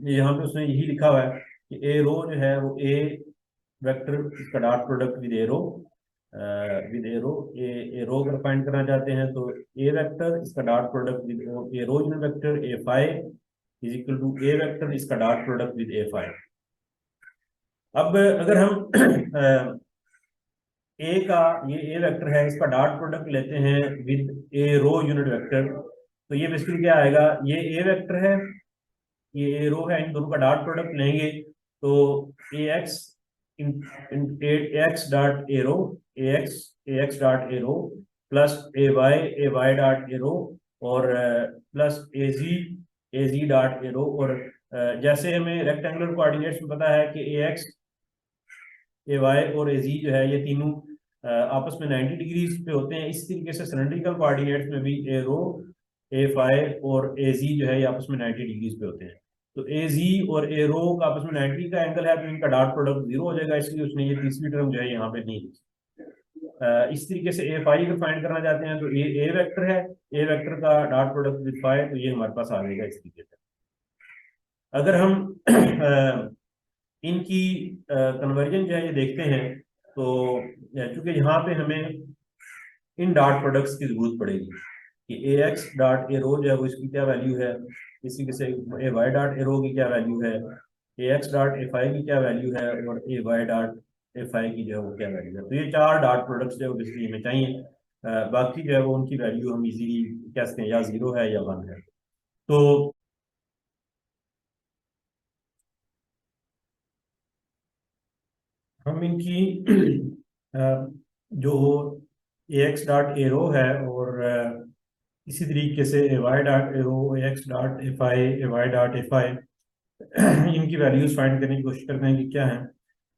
यहाँ पे उसने यही लिखा हुआ है कि ए रो जो है वो ए वेक्टर इसका dot product with A rho A rho अगर फाइंड करना चाहते हैं तो ए वेक्टर इसका dot product with A rho unit vector A phi is equal to A vector इसका dot product with A phi. अब अगर हम ए का ये ए वेक्टर है इसका डॉट प्रोडक्ट लेते हैं with A rho unit vector, तो ये बेसिकली क्या आएगा, ये ए वेक्टर है ये ए रो है, इन दोनों का डॉट प्रोडक्ट लेंगे तो A X X dot A rho A X dot A rho plus A Y dot A rho और plus A ji dot A rho. और जैसे हमें रेक्टेंगुलर कोऑर्डिनेट्स में पता है कि ए एक्स ए वाई और ए जी जो है ये तीनों आपस में 90 डिग्रीज पे होते हैं, इस तरीके से सिलेंड्रिकल कोऑर्डिनेट्स में भी ए रो ए फाई और ए जी जो है ये आपस में 90 डिग्रीज पे होते हैं। तो ए जी और ए रो का आपस में 90 का एंगल है, तो इनका डॉट प्रोडक्ट 0 हो जाएगा, इसलिए उसने ये तीसरी टर्म जो है यहाँ पे नहीं लिखी। इस तरीके से ए फाई को फाइंड करना चाहते हैं तो ए वेक्टर है, ए वेक्टर का डॉट प्रोडक्ट विद फाई, तो ये हमारे पास आ जाएगा इस तरीके से। अगर हम इनकी कन्वर्जन जो है ये देखते हैं तो चूंकि यहाँ पे हमें इन डॉट प्रोडक्ट्स की जरूरत पड़ेगी कि ए एक्स डॉट ए रो जो है वो इसकी क्या वैल्यू है, इसी के से ए वाई डॉट ए रो की क्या वैल्यू है, ए एक्स डॉट ए फाई की क्या वैल्यू है और ए वाई डॉट एफ आई की जो है वो क्या वैल्यू है। तो ये 4 डॉट प्रोडक्ट्स जो है बेसिकली हमें चाहिए। बाकी जो है वो उनकी वैल्यू हम इजीली कह सकते हैं, या 0 है या 1 है। तो हम इनकी जो ए एक्स डॉट एरो है, और इसी तरीके से A Y dot A rho, A X dot F I, A Y dot F I, इनकी वैल्यूज फाइंड करने की कोशिश करते हैं कि क्या है।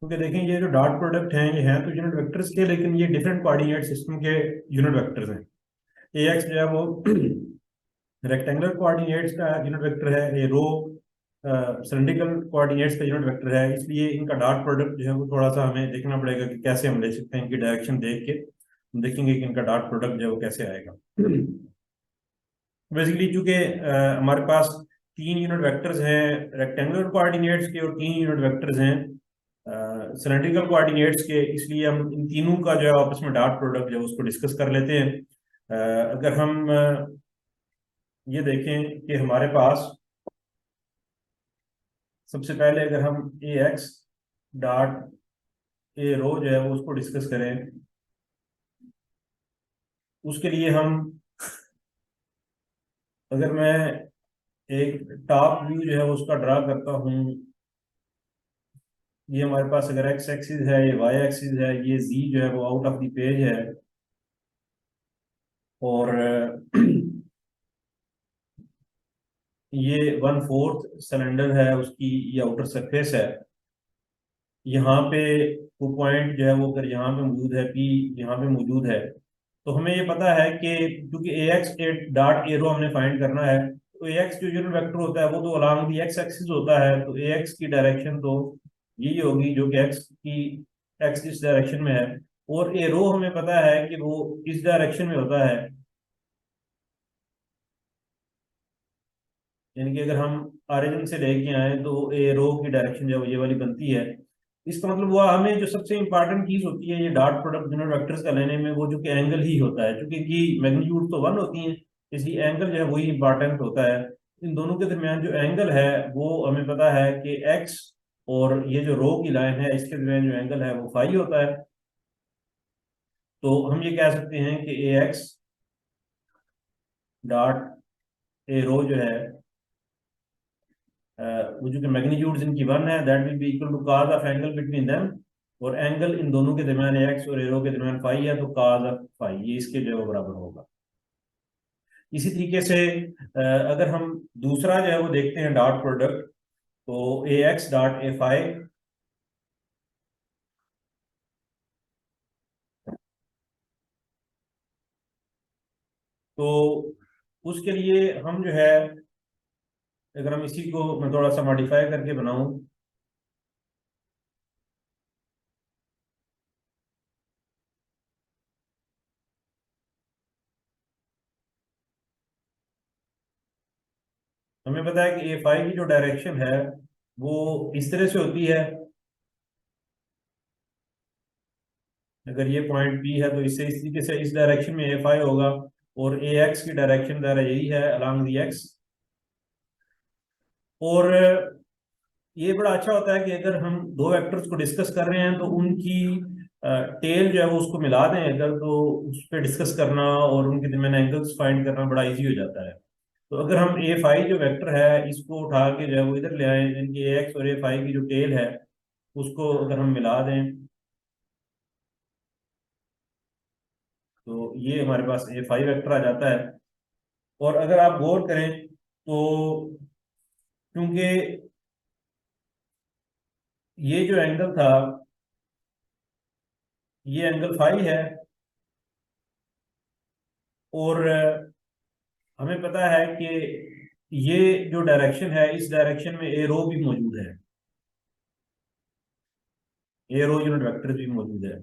क्योंकि देखें ये जो डॉट प्रोडक्ट हैं ये हैं तो यूनिट वेक्टर्स के, लेकिन ये डिफरेंट कोऑर्डिनेट सिस्टम के यूनिट वेक्टर्स हैं। ए एक्स जो है वो रेक्टेंगुलर कोऑर्डिनेट्स का यूनिट वेक्टर है, ये रो सिलिंड्रिकल कोऑर्डिनेट्स का यूनिट वेक्टर है, इसलिए इनका डॉट प्रोडक्ट जो है वो थोड़ा सा हमें देखना पड़ेगा कि कैसे हम ले सकते हैं। इनकी डायरेक्शन देख के हम देखेंगे कि इनका डॉट प्रोडक्ट जो है वो कैसे आएगा। बेसिकली चूंकि हमारे पास 3 यूनिट वेक्टर्स हैं रेक्टेंगुलर कोऑर्डिनेट्स के, और 3 यूनिट वेक्टर्स हैं सिलेंड्रिकल कोऑर्डिनेट्स के, इसलिए हम इन तीनों का जो है आपस में डॉट प्रोडक्ट जो है उसको डिस्कस कर लेते हैं। अगर हम ये देखें कि हमारे पास सबसे पहले अगर हम ए एक्स डॉट ए रो जो है वो उसको डिस्कस करें, उसके लिए हम, अगर मैं एक टॉप व्यू जो है उसका ड्रा करता हूँ, ये हमारे पास अगर एक्स एक्सिस है, ये वाई एक्सिस है, ये जी जो है वो आउट ऑफ द पेज है, और ये 1/4 सिलेंडर है उसकी, ये आउटर सरफेस है। यहाँ पे वो पॉइंट जो है वो अगर यहाँ पे मौजूद है, पी यहाँ पे मौजूद है, तो हमें ये पता है कि क्योंकि ए एक्स डॉट एरो हमने फाइंड करना है, तो ए एक्स जो यूनिट वेक्टर होता है वो तो अलोंग दी एक्स एक्सिस होता है, तो ए एक्स की डायरेक्शन तो यही होगी जो कि एक्स इस डायरेक्शन में है, और ए रो हमें पता है कि वो इस डायरेक्शन में होता है। यानी कि अगर हम ओरिजिन से लेके आए तो ए रो की डायरेक्शन जो है वो ये वाली बनती है। इसका मतलब वो हमें जो सबसे इंपॉर्टेंट चीज होती है ये डॉट प्रोडक्ट यूनिट वेक्टर्स का लेने में, वो जो कि एंगल ही होता है, क्योंकि इनकी मैग्नीट्यूड तो 1 होती है, इसलिए एंगल जो है वही इंपॉर्टेंट होता है। इन दोनों के दरमियान जो एंगल है वो हमें पता है कि एक्स और ये जो रो की लाइन है इसके दरमियान जो एंगल है वो फाई होता है। तो हम ये कह सकते हैं कि ए एक्स डॉट ए रो जो है वो जो कि मैग्नीट्यूड इनकी 1 है, that will be equal to cos of angle between them, और एंगल इन दोनों के दरमियान एक्स और एरो के दरमियान फाई है, तो cos ऑफ फाई ये इसके जो है वो बराबर होगा। इसी तरीके से अगर हम दूसरा जो है वो देखते हैं डॉट प्रोडक्ट, तो A X dot A phi, तो उसके लिए हम जो है, अगर हम इसी को मैं थोड़ा सा मॉडिफाई करके बनाऊं, हमें पता है कि ए फाई की जो डायरेक्शन है वो इस तरह से होती है। अगर ये पॉइंट पी है तो इससे इस तरीके से इस डायरेक्शन में ए फाई होगा, और ए एक्स की डायरेक्शन दायरा यही है अलॉन्ग दी एक्स। और ये बड़ा अच्छा होता है कि अगर हम दो वेक्टर्स को डिस्कस कर रहे हैं तो उनकी टेल जो है वो उसको मिला दें अगर, तो उस पर डिस्कस करना और उनके दरमियान एंगल्स फाइंड करना बड़ा इजी हो जाता है। तो अगर हम ए फाई जो वेक्टर है इसको उठा के जो है वो इधर ले आए, इनकी ए एक्स और ए फाई की जो टेल है उसको अगर हम मिला दें, तो ये हमारे पास ए फाई वेक्टर आ जाता है। और अगर आप गौर करें तो क्योंकि ये जो एंगल था ये एंगल फाई है, और हमें पता है कि ये जो डायरेक्शन है इस डायरेक्शन में ए रो भी मौजूद है, ए रो यूनिट वेक्टर भी मौजूद है।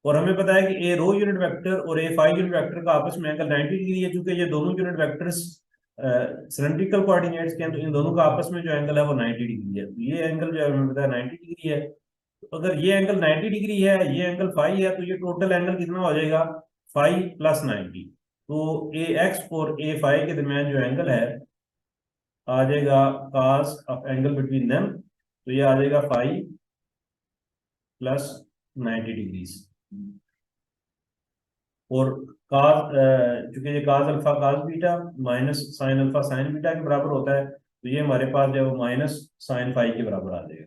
और हमें पता है कि ए रो यूनिट वेक्टर और ए फाई यूनिट वेक्टर का आपस में एंगल 90 डिग्री है, क्योंकि ये दोनों यूनिट वेक्टर्स सिलेंड्रिकल कोऑर्डिनेट्स के हैं, तो इन दोनों का आपस में जो एंगल है वो 90 डिग्री है। तो ये एंगल जो है हमें पता है 90 डिग्री है। तो अगर ये एंगल 90 डिग्री है, ये एंगल फाई है, तो ये टोटल एंगल कितना हो जाएगा, फाई प्लस 90। तो ए एक्स और ए फाई के दरमियान जो एंगल है आ जाएगा cos of angle between them, तो ये आ जाएगा फाई प्लस 90 डिग्रीज। और काज चूंकि ये काज अल्फा काज beta minus sine alpha sign beta के बराबर होता है, तो ये हमारे पास जो है वो माइनस साइन फाई के बराबर आ जाएगा।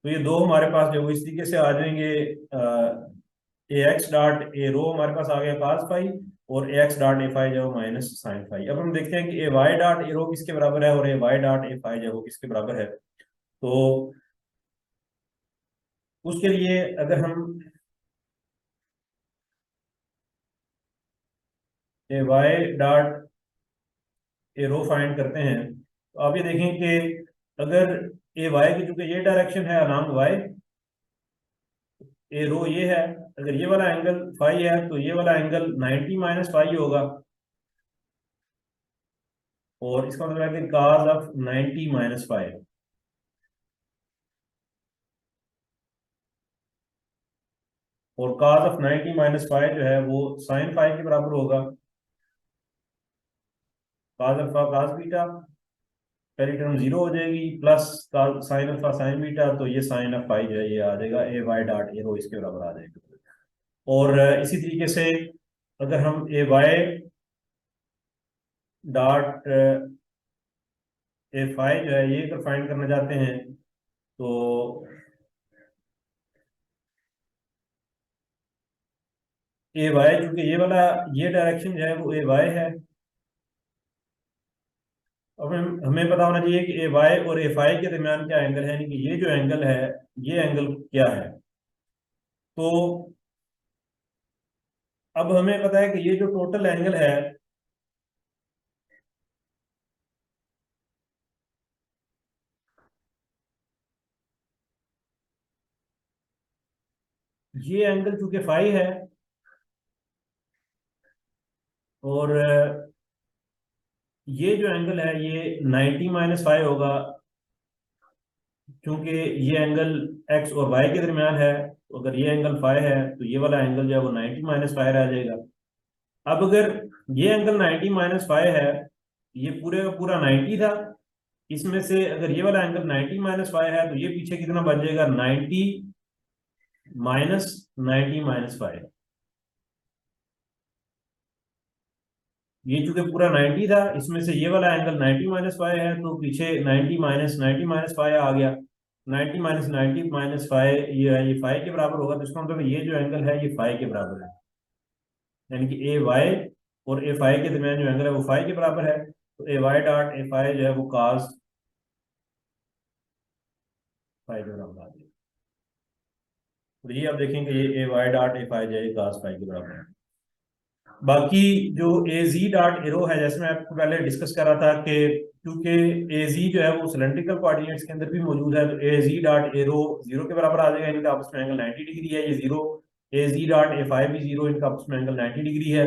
तो ये दो हमारे पास जो इस तरीके से आ जाएंगे। ए एक्स डॉट ए रो हमारे पास आ गया काज फाई, और ए एक्स डॉट ए फाई जो माइनस साइन फाई। अब हम देखते हैं कि ए वाई डॉट ए रो किसके बराबर है और ए वाई डॉट ए फाई जो है वो किसके बराबर है। तो उसके लिए अगर हम A Y dot A rho find करते हैं, तो आप ये देखें कि अगर ए वाई की चूंकि ये डायरेक्शन है अलोंग वाई, ए रो ये है, अगर ये वाला एंगल फाई है तो ये वाला एंगल 90 माइनस फाई होगा। और इसका मतलब है कि cos ऑफ 90 माइनस फाई, और cos ऑफ 90 माइनस फाई जो है वो साइन फाई के बराबर होगा। cos अल्फा cos बीटा, पहली टर्म जीरो हो जाएगी, plus sine alpha sign beta, तो ये साइन ऑफ फाई जो है ये आ जाएगा ए वाई डॉट ए रो इसके बराबर आ जाएगा। और इसी तरीके से अगर हम A Y dot A phi जो है ये अगर फाइंड करना चाहते हैं, तो ए वाई क्योंकि ये वाला ये डायरेक्शन जो है वो ए वाई है। अब हमें पता होना चाहिए कि ए वाई और ए फाई के दरमियान क्या एंगल है, यानी कि ये जो एंगल है ये एंगल क्या है। तो अब हमें पता है कि ये जो टोटल एंगल है ये एंगल चूंकि फाई है, और ये जो एंगल है ये 90 माइनस फाइव होगा, क्योंकि ये एंगल एक्स और वाई के दरमियान है। तो अगर ये एंगल फाइव है तो ये वाला एंगल जो है वो 90 माइनस फाइव आ जाएगा। अब अगर ये एंगल 90 माइनस फाइव है, ये पूरे का पूरा 90 था, इसमें से अगर ये वाला एंगल 90 माइनस फाइव है तो ये पीछे कितना बन जाएगा 90 माइनस 90 माइनस फाइव। ये चूंकि पूरा 90 था, इसमें से ये वाला एंगल 90 माइनस फाइव है, तो पीछे 90 माइनस फाइव आ गया। 90 माइनस फाइव ये फाइव के बराबर होगा, तो इसका मतलब ये जो एंगल है ये फाइव के बराबर है, यानी कि ए वाई और ए फाइव के दरमियान जो एंगल है वो फाइव के बराबर है। तो ए वाई डॉट ए फाइव जो है वो काज फाइव के बराबर आ जाएगा। तो ये आप देखेंगे ये ए वाई डॉट ए फाइव जो है काज फाइव के बराबर है। बाकी जो ए जी डॉट एरो है, जैसे मैं आपको पहले डिस्कस कर रहा था कि क्योंकि ए जी जो है वो सिलेंड्रिकल कोऑर्डिनेट्स के अंदर भी मौजूद है, तो ए जी डॉट एरो जीरो के बराबर आ जाएगा, इनका आपस में एंगल 90 डिग्री है, ये zero. A ji dot a five भी जीरो, इनका आपस में एंगल 90 डिग्री है।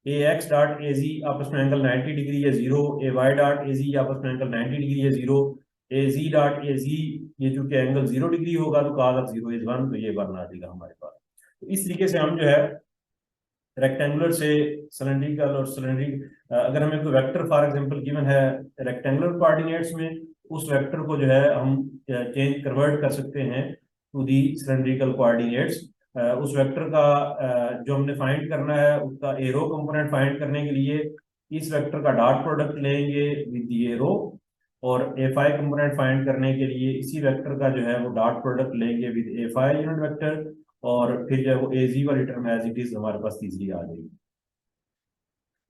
ए एक्स डॉट ए जी आपस में एंगल 90 डिग्री है zero. A Y dot A Z आपस में एंगल 90 डिग्री है zero. A ji dot A Z ये चूंकि एंगल 0 डिग्री होगा तो cos ऑफ 0 इज 1, तो ये 1 आ जाएगा हमारे पास। तो इस तरीके से हम जो है रेक्टेंगुलर से सिलेंड्रिकल और सिलेंड्रिक, अगर हमें कोई वेक्टर फॉर एग्जांपल गिवन है रेक्टेंगुलर कोऑर्डिनेट्स में, उस वेक्टर को जो है हम चेंज कन्वर्ट कर सकते हैं टू दी सिलेंड्रिकल कोऑर्डिनेट्स। उस वेक्टर का जो हमने फाइंड करना है उसका एरो कंपोनेंट फाइंड करने के लिए इस वेक्टर का डॉट प्रोडक्ट लेंगे विद दी एरो, और ए फाई कंपोनेंट फाइंड करने के लिए इसी वेक्टर का जो है वो डॉट प्रोडक्ट लेंगे with A phi unit vector, और फिर जो है वो एजी वाली टर्म एज इट इज हमारे पास तीसरी आ जाएगी।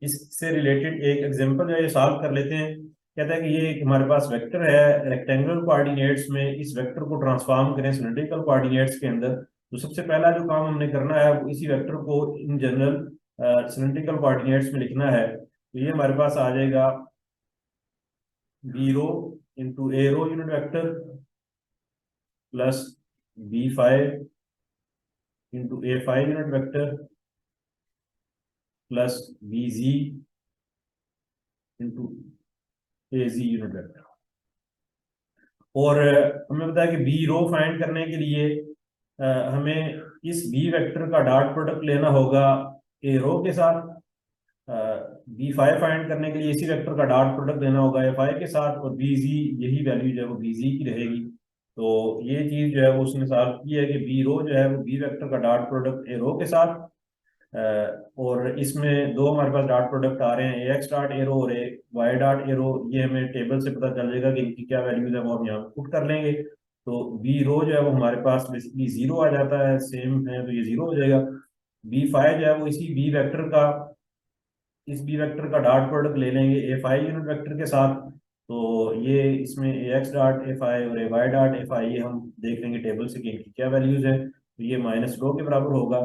इससे रिलेटेड एक एग्जांपल जो है सॉल्व कर लेते हैं। कहता है कि ये एक हमारे पास वेक्टर है रेक्टेंगुलर कोऑर्डिनेट्स में, इस वेक्टर को ट्रांसफॉर्म करें सिलेंड्रिकल कोऑर्डिनेट्स के अंदर। तो सबसे पहला जो काम हमने करना है वो इसी वेक्टर को इन जनरल सिलेंड्रिकल कोऑर्डिनेट्स में लिखना है। तो ये हमारे पास आ जाएगा B rho into A rho unit vector plus B phi into A phi unit vector plus B Z into A Z unit vector. और हमें पता है कि बी रो फाइंड करने के लिए हमें इस बी वेक्टर का डॉट प्रोडक्ट लेना होगा ए रो के साथ। बी फाइव फाइंड करने के लिए इसी वेक्टर का डॉट प्रोडक्ट लेना होगा ए फाइव के साथ, और बी जी यही वैल्यू जो है वो बी जी की रहेगी। तो ये चीज जो है वो उसने सॉल्व की है कि बी रो जो है वो बी वेक्टर का डॉट प्रोडक्ट ए रो के साथ, और इसमें दो हमारे पास डॉट प्रोडक्ट आ रहे हैं, ए एक्स डॉट एरो और ए वाई डॉट एरो। ये हमें टेबल से पता चल जाएगा कि इनकी क्या वैल्यूज है, वो हम यहाँ पुट कर लेंगे। तो बी रो जो है वो हमारे पास बेसिकली जीरो आ जाता है, सेम है तो ये जीरो हो जाएगा। बी फाइव जो है वो इसी बी वेक्टर का, इस बी वेक्टर का डॉट प्रोडक्ट ले लेंगे ए फाइव यूनिट वेक्टर के साथ। तो ये इसमें ए एक्स डॉट ए फाइव और ए वाई डॉट ए फाइव ये हम देख लेंगे टेबल से कि इनकी क्या वैल्यूज है, तो ये माइनस रो के बराबर होगा।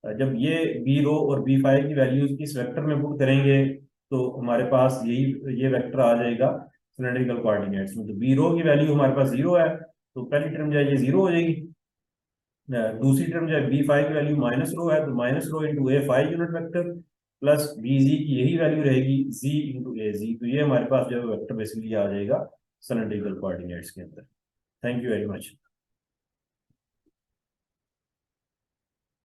जब ये बी रो और बी फाइव की वैल्यूज इस वेक्टर में पुट करेंगे तो हमारे पास यही ये वेक्टर आ जाएगा सिलेंड्रिकल कोऑर्डिनेट्स में। तो बी रो की वैल्यू हमारे पास जीरो है, तो पहली टर्म जो है ये जीरो हो जाएगी। दूसरी टर्म जो है बी फाइव की वैल्यू माइनस रो है, तो minus rho into A phi unit vector plus B Z की यही वैल्यू रहेगी जी इंटू ए जी। तो ये हमारे पास जो है वेक्टर बेसिकली आ जाएगा सिलेंड्रिकल कोऑर्डिनेट्स के अंदर। Thank you very much.